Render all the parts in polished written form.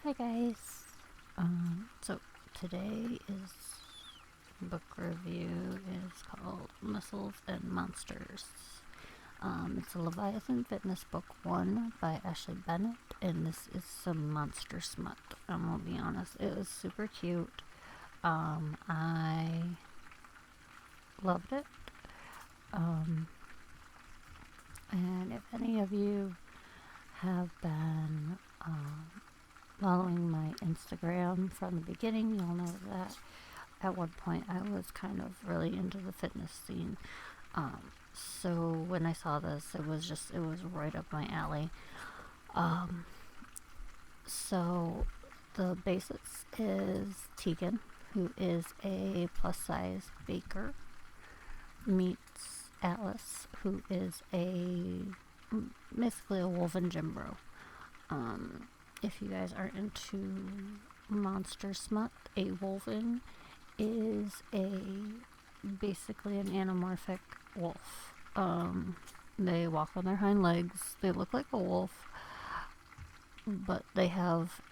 Hi guys. So today is book review is called Missiles and Monsters. It's a Leviathan Fitness book 1 by Ashley Bennett, and this is some monster smut. I'm gonna be honest, it was super cute. I loved it. And if any of you have been following my Instagram from the beginning, you'll know that at one point I was kind of really into the fitness scene. So when I saw this, it was right up my alley. So the basics is Tegan, who is a plus size baker, meets Alice, who is basically a wolven gym bro. If you guys aren't into monster smut, a wolven is basically an anamorphic wolf. They walk on their hind legs. They look like a wolf, but they have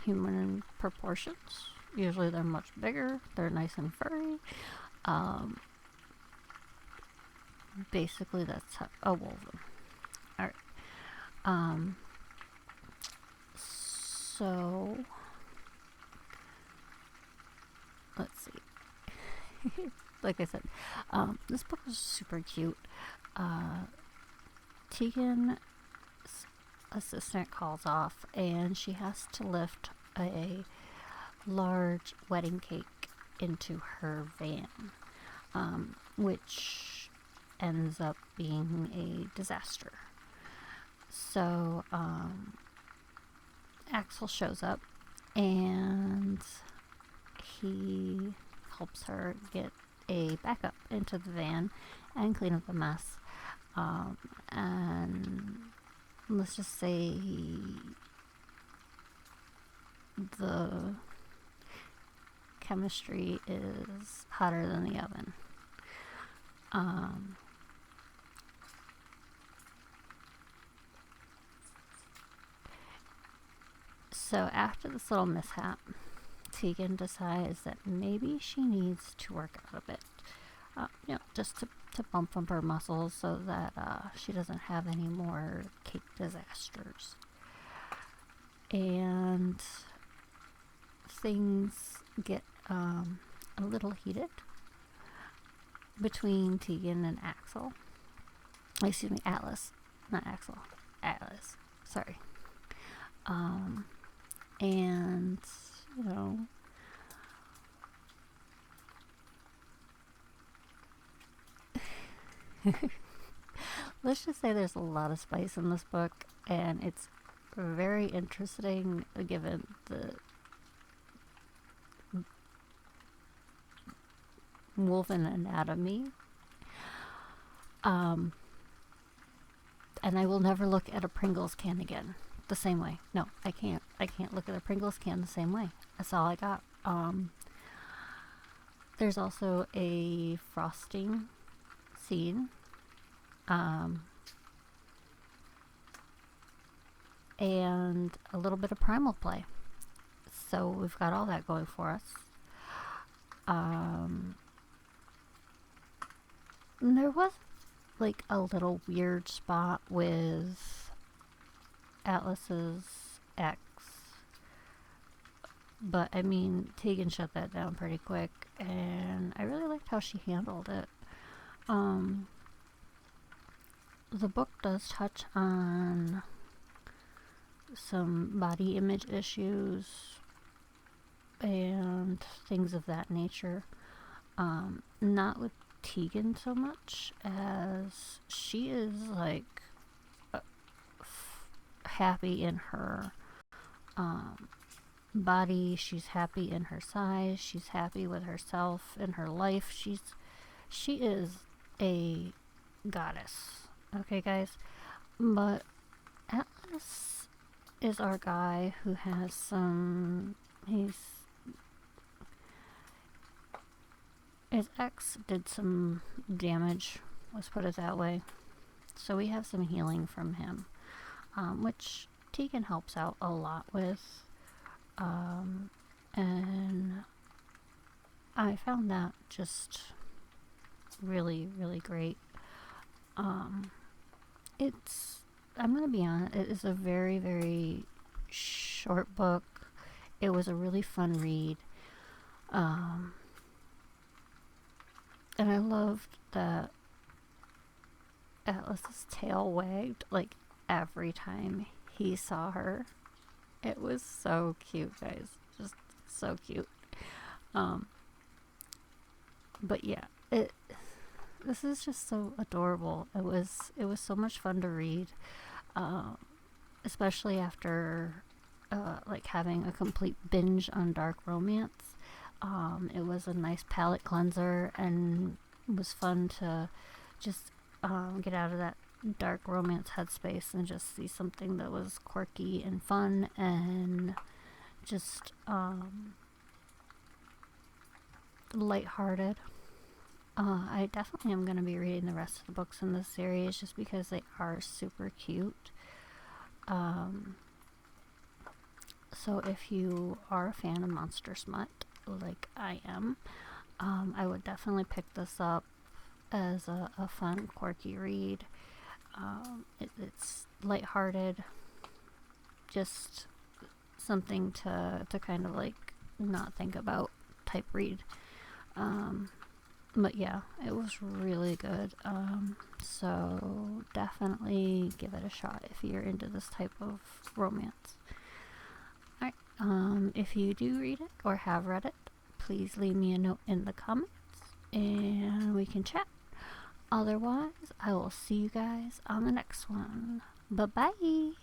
human proportions. Usually they're much bigger. They're nice and furry. Basically that's a wolven. Alright. So let's see. Like I said, this book is super cute. Tegan's assistant calls off and she has to lift a large wedding cake into her van, which ends up being a disaster. So Axel shows up and he helps her get a backup into the van and clean up the mess. And let's just say the chemistry is hotter than the oven. So after this little mishap, Tegan decides that maybe she needs to work out a bit, just to bump up her muscles so that she doesn't have any more cake disasters. And things get a little heated between Tegan and Axel. Excuse me, Alice, not Axel. Alice, sorry. And let's just say there's a lot of spice in this book, and it's very interesting given the wolven anatomy. And I will never look at a Pringles can again the same way. No, I can't look at a Pringles can the same way. That's all I got. There's also a frosting scene, and a little bit of primal play. So we've got all that going for us. There was like a little weird spot with Atlas's ex, but I mean Tegan shut that down pretty quick, and I really liked how she handled it. The book does touch on some body image issues and things of that nature. Not with Tegan so much, as she is like happy in her body. She's happy in her size. She's happy with herself and her life. She is a goddess. Okay, guys? But Atlas is our guy who has his ex did some damage, let's put it that way. So we have some healing from him, which Tegan helps out a lot with. And I found that just really, really great. It's, I'm gonna be honest, it is a very, very short book. It was a really fun read. And I loved that Atlas's tail wagged like every time he saw her. It was so cute, guys. Just so cute. But yeah, this is just so adorable. It was so much fun to read, especially after like having a complete binge on dark romance. It was a nice palate cleanser, and it was fun to just get out of that dark romance headspace and just see something that was quirky and fun and just lighthearted. I definitely am going to be reading the rest of the books in this series just because they are super cute. So if you are a fan of monster smut, like I am, I would definitely pick this up as a fun, quirky read. It's lighthearted, just something to kind of like not think about type read. But yeah, it was really good. So definitely give it a shot if you're into this type of romance. Alright, if you do read it or have read it, please leave me a note in the comments and we can chat. Otherwise, I will see you guys on the next one. Bye-bye!